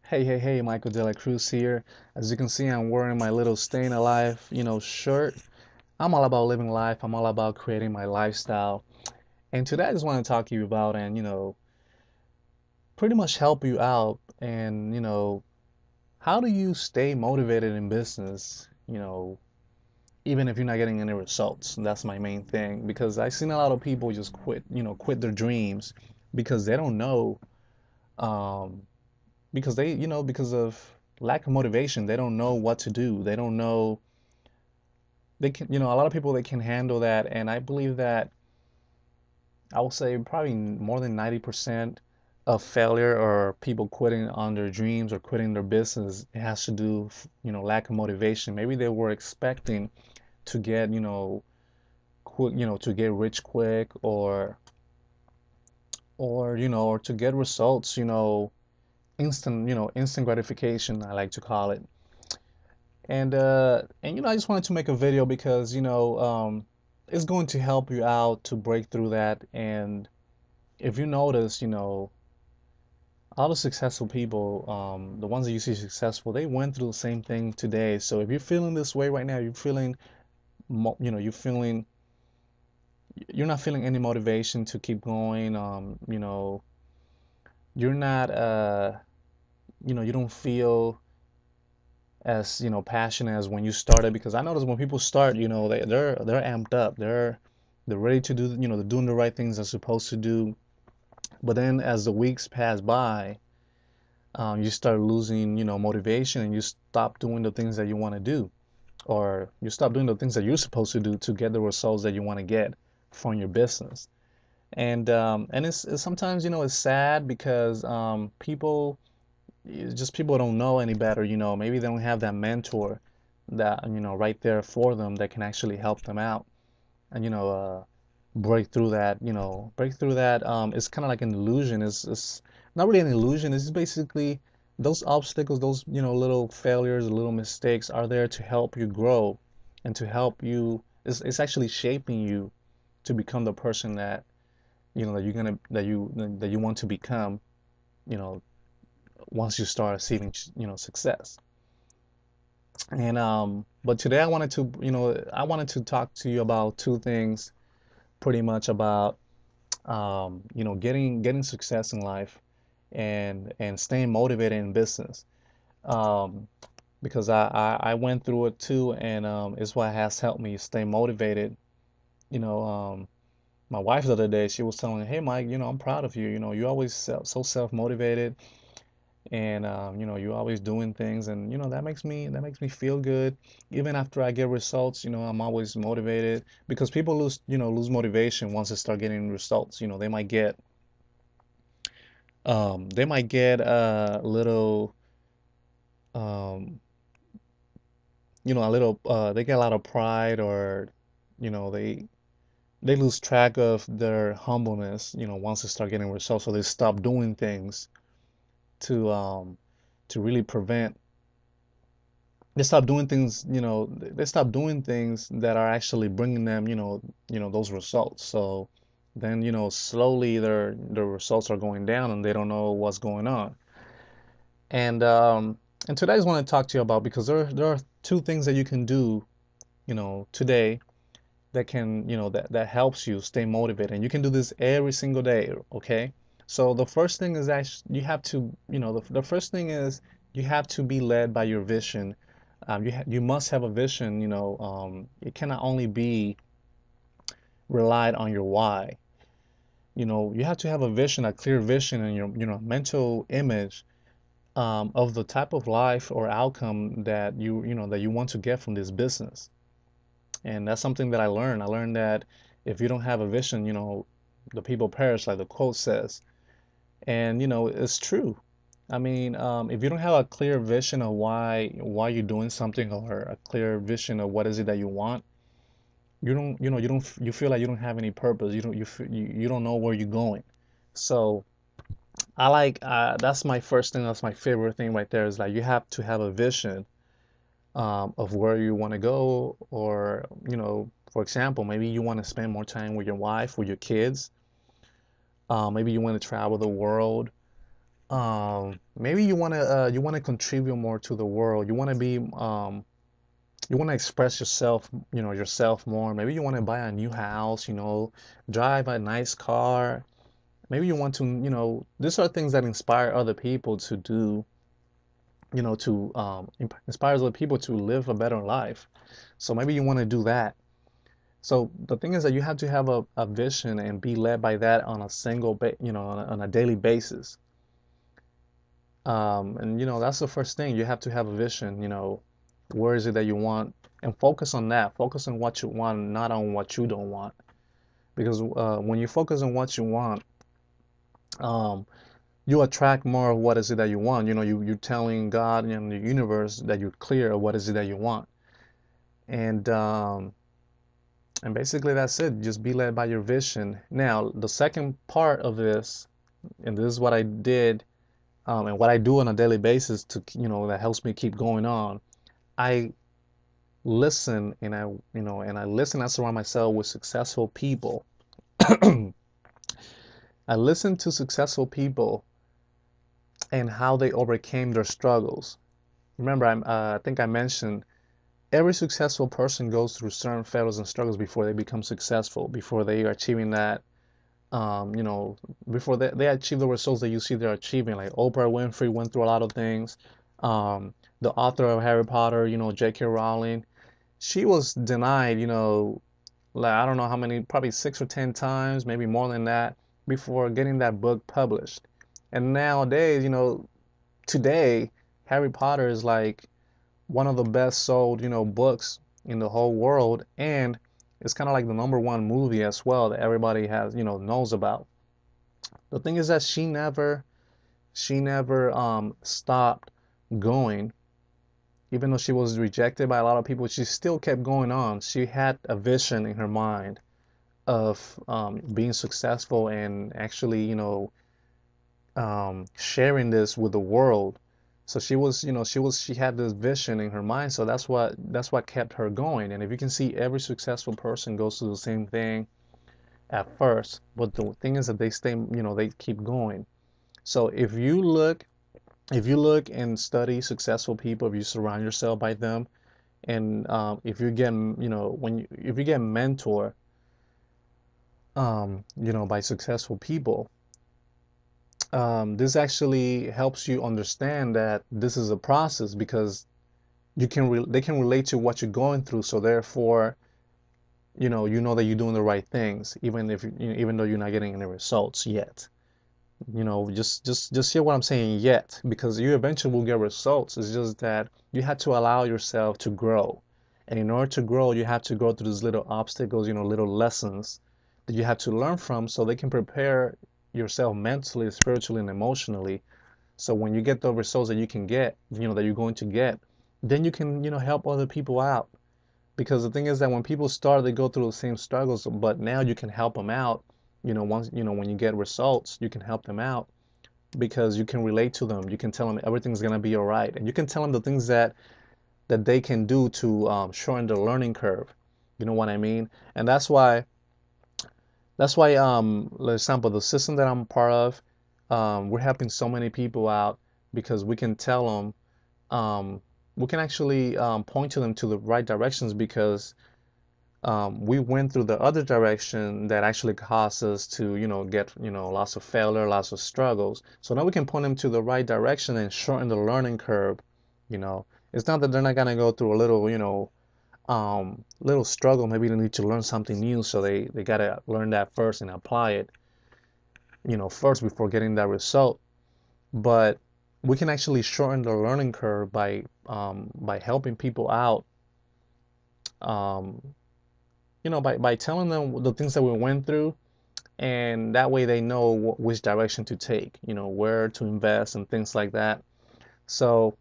Hey, Michael De La Cruz here. As you can see, I'm wearing my little Staying Alive, shirt. I'm all about living life. I'm all about creating my lifestyle. And today I just want to talk to you about and, pretty much help you out and, how do you stay motivated in business, even if you're not getting any results. That's my main thing because I've seen a lot of people just quit their dreams because they don't know, um, because because of lack of motivation, they don't know what to do. They don't know they can, a lot of people they can handle that, and I believe that I will say probably more than 90% of failure or people quitting on their dreams or quitting their business, it has to do, lack of motivation. Maybe they were expecting to get, quick, to get rich quick or to get results, instant gratification, I like to call it. And I just wanted to make a video because it's going to help you out to break through that. And if you notice, all the successful people, the ones that you see successful, they went through the same thing today. So if you're feeling this way right now, you're feeling you're not feeling any motivation to keep going. You're not you don't feel as passionate as when you started, because I notice when people start, they're amped up, they're ready to do, they're doing the right things they're supposed to do. But then as the weeks pass by, you start losing, motivation, and you stop doing the things that you want to do, or you stop doing the things that you're supposed to do to get the results that you want to get from your business. And it's sometimes, it's sad because people, it's just people don't know any better, maybe they don't have that mentor that, right there for them that can actually help them out and, break through that. It's kind of like an illusion. It's not really an illusion. It's basically those obstacles, those, little failures, little mistakes are there to help you grow and to help you. It's actually shaping you to become the person that, that you're gonna, that you want to become, you know, once you start achieving, success. And but today I wanted to talk to you about two things, pretty much about getting success in life and staying motivated in business. Um, because I went through it too, and it's what has helped me stay motivated. You know, my wife the other day, she was telling me, "Hey Mike, I'm proud of you. You always so self-motivated, and you're always doing things, and that makes me feel good. Even after I get results, I'm always motivated, because people lose motivation once they start getting results. They might get a little um a little they get a lot of pride, or they lose track of their humbleness, once they start getting results, so they stop doing things to really prevent they stop doing things, they stop doing things that are actually bringing them, those results. So then, slowly their results are going down and they don't know what's going on. And and today I just want to talk to you about, because there are two things that you can do, today, that can, that helps you stay motivated. And you can do this every single day, okay? So the first thing is actually you have to, the first thing is you have to be led by your vision. You must have a vision, it cannot only be relied on your why. You have to have a vision, a clear vision, and your, mental image of the type of life or outcome that that you want to get from this business. And that's something that I learned. I learned that if you don't have a vision, the people perish, like the quote says. And it's true. I mean, if you don't have a clear vision of why you're doing something, or a clear vision of what is it that you want, you feel like you don't have any purpose. You don't know where you're going. So I like that's my first thing. That's my favorite thing right there, is like you have to have a vision of where you want to go, or for example, maybe you want to spend more time with your wife, with your kids. Maybe you want to travel the world. Maybe you want to contribute more to the world. You want to be you want to express yourself, yourself more. Maybe you want to buy a new house, drive a nice car. Maybe you want to, these are things that inspire other people to do, to inspires other people to live a better life. So maybe you want to do that. So the thing is that you have to have a vision and be led by that on a on a daily basis. And that's the first thing. You have to have a vision, where is it that you want, and focus on that. Focus on what you want, not on what you don't want. Because when you focus on what you want, um, you attract more of what is it that you want. You're telling God and the universe that you're clear of what is it that you want. And basically that's it. Just be led by your vision. Now, the second part of this, and this is what I did, and what I do on a daily basis to, that helps me keep going on. I listen and I listen, I surround myself with successful people. I listen to successful people and how they overcame their struggles. Remember, I think I mentioned every successful person goes through certain failures and struggles before they become successful, before they are achieving that, um, you know, before they achieve the results that you see they're achieving. Like Oprah Winfrey went through a lot of things. The author of Harry Potter, J.K. Rowling, she was denied, like I don't know how many, probably 6 or 10 times, maybe more than that, before getting that book published. And nowadays, today, Harry Potter is like one of the best sold, books in the whole world, and it's kind of like the number one movie as well that everybody has, knows about. The thing is that she never stopped going, even though she was rejected by a lot of people. She still kept going on. She had a vision in her mind of being successful and actually, sharing this with the world. So she had this vision in her mind. So that's what kept her going. And if you can see, every successful person goes through the same thing at first, but the thing is that they stay, they keep going. So if you look and study successful people, if you surround yourself by them, and if you get, if you get mentor, by successful people, this actually helps you understand that this is a process, because they can relate to what you're going through. So therefore, you know that you're doing the right things, even if even though you're not getting any results yet. Just hear what I'm saying, yet, because you eventually will get results. It's just that you have to allow yourself to grow. And in order to grow, you have to go through these little obstacles, little lessons that you have to learn from, so they can prepare yourself mentally, spiritually, and emotionally. So when you get the results that you can get, that you're going to get, then you can, help other people out. Because the thing is that when people start, they go through the same struggles, but now you can help them out. Once, when you get results, you can help them out, because you can relate to them. You can tell them everything's gonna be all right, and you can tell them the things that they can do to shorten the learning curve. You know what I mean? And that's why, for example, the system that I'm part of, we're helping so many people out, because we can tell them, we can actually point to them to the right directions, because we went through the other direction that actually caused us to, get, lots of failure, lots of struggles. So now we can point them to the right direction and shorten the learning curve. You know, it's not that they're not gonna go through a little, little struggle. Maybe they need to learn something new, so they gotta learn that first and apply it, first before getting that result. But we can actually shorten the learning curve by helping people out. Um, by telling them the things that we went through, and that way they know which direction to take, where to invest and things like that. So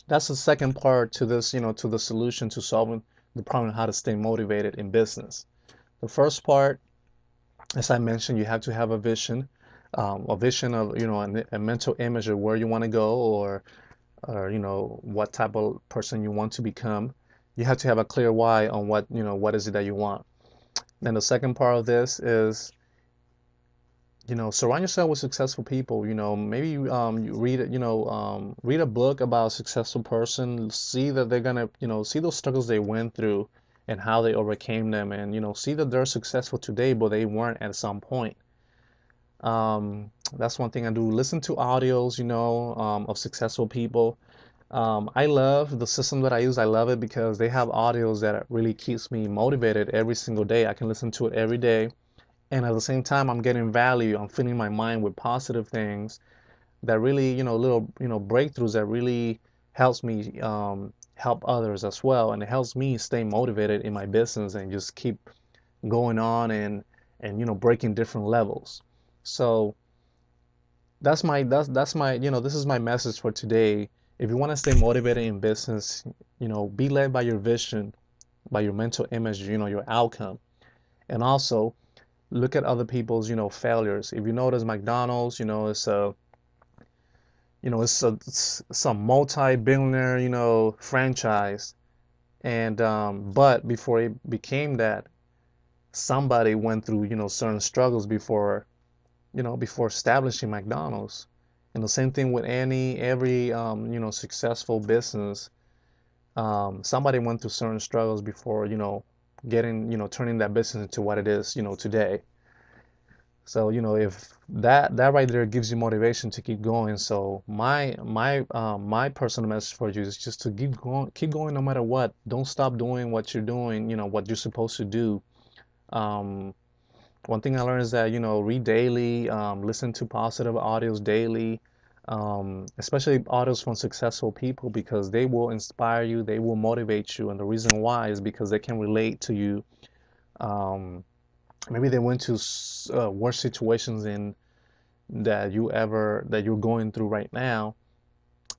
that's the second part to this, to the solution to solving the problem of how to stay motivated in business. The first part, as I mentioned, you have to have a vision of, a mental image of where you want to go, or what type of person you want to become. You have to have a clear why on what is it that you want. Then the second part of this is surround yourself with successful people. Maybe you read a book about a successful person, see that they're gonna, see those struggles they went through and how they overcame them, and see that they're successful today, but they weren't at some point. That's one thing I do. Listen to audios, of successful people. I love the system that I use. I love it because they have audios that really keeps me motivated every single day. I can listen to it every day, and at the same time, I'm getting value. I'm filling my mind with positive things that really, little, breakthroughs that really helps me help others as well, and it helps me stay motivated in my business and just keep going on and breaking different levels. So that's my this is my message for today. If you want to stay motivated in business, be led by your vision, by your mental image, your outcome, and also look at other people's, failures. If you notice McDonald's, it's a multi-billionaire, franchise. And but before it became that, somebody went through, certain struggles before, before establishing McDonald's. And the same thing with every successful business. Somebody went through certain struggles before, getting, turning that business into what it is, today. So, if that right there gives you motivation to keep going. So my personal message for you is just to keep going no matter what. Don't stop doing what you're doing, what you're supposed to do. Um, One thing I learned is that, read daily, listen to positive audios daily, especially audios from successful people because they will inspire you, they will motivate you. And the reason why is because they can relate to you. Um, Maybe they went to worse situations in that you're going through right now,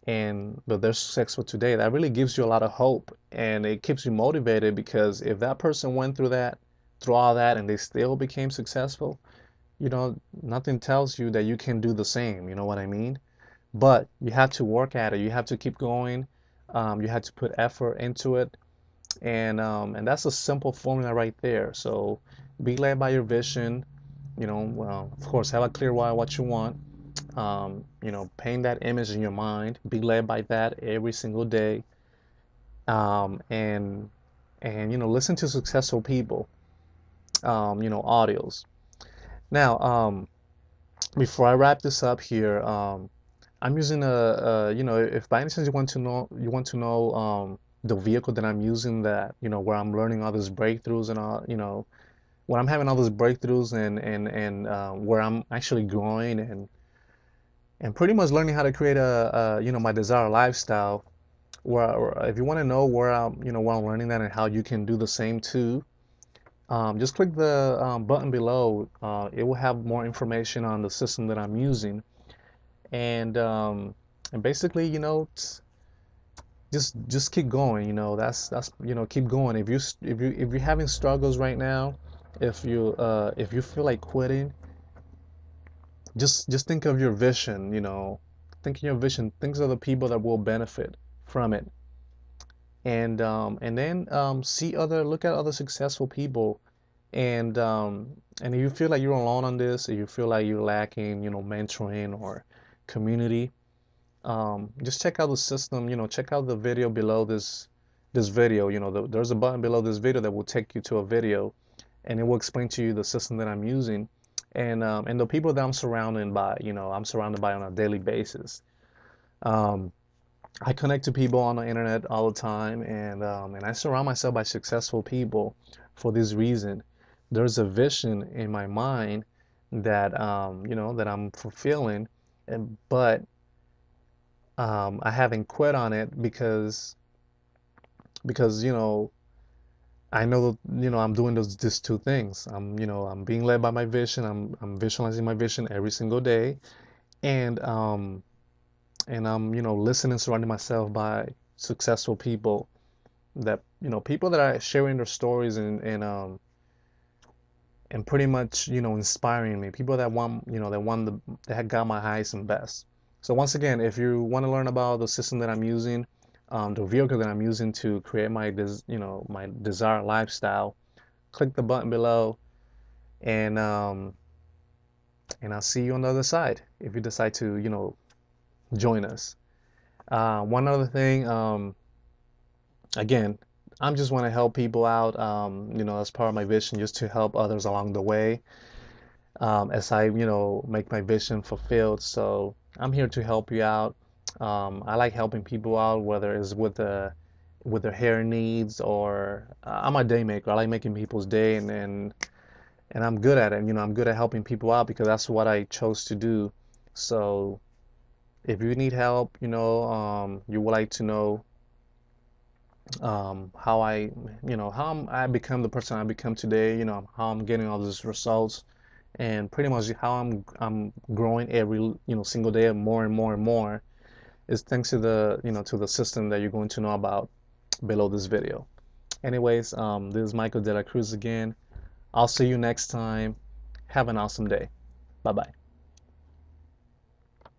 and but they're successful today. That really gives you a lot of hope, and it keeps you motivated because if that person went through all that, and they still became successful, nothing tells you that you can do the same. You know what I mean? But you have to work at it. You have to keep going. You have to put effort into it, and that's a simple formula right there. So be led by your vision. Well, of course, have a clear why what you want. Paint that image in your mind. Be led by that every single day. And listen to successful people. Audios. Now, before I wrap this up here, I'm using if by any chance you want to know the vehicle that I'm using, that where I'm learning all these breakthroughs and all, when I'm having all those breakthroughs and where I'm actually growing and pretty much learning how to create my desired lifestyle. Where if you want to know where I'm learning that and how you can do the same too, just click the button below. It will have more information on the system that I'm using, and basically, just keep going. That's keep going. If you're having struggles right now, if you feel like quitting, just think of your vision. Think of your vision. Think of the people that will benefit from it, and then look at other successful people, and if you feel like you're alone on this, if you feel like you're lacking, mentoring or community, just check out the system. Check out the video below this video. There's a button below this video that will take you to a video, and it will explain to you the system that I'm using, and the people that I'm surrounded by on a daily basis. Um, I connect to people on the internet all the time, and I surround myself by successful people for this reason. There's a vision in my mind that I'm fulfilling, but I haven't quit on it because I know that, I'm doing these two things. I'm being led by my vision. I'm visualizing my vision every single day, and I'm listening, surrounding myself by successful people, that people that are sharing their stories and pretty much inspiring me, people that have got my highest and best. So once again, if you want to learn about the system that I'm using, the vehicle that I'm using to create my desired lifestyle, click the button below, and And I'll see you on the other side if you decide to, join us. One other thing, again, I'm just want to help people out, as part of my vision, just to help others along the way, as I, make my vision fulfilled. So I'm here to help you out. I like helping people out, whether it's with their hair needs or I'm a day maker. I like making people's day, and I'm good at it. I'm good at helping people out because that's what I chose to do. So if you need help, you would like to know how I become the person I become today, how I'm getting all these results, and pretty much how I'm growing every single day more and more and more is thanks to the system that you're going to know about below this video. Anyways, this is Michael De La Cruz again. I'll see you next time. Have an awesome day. Bye bye.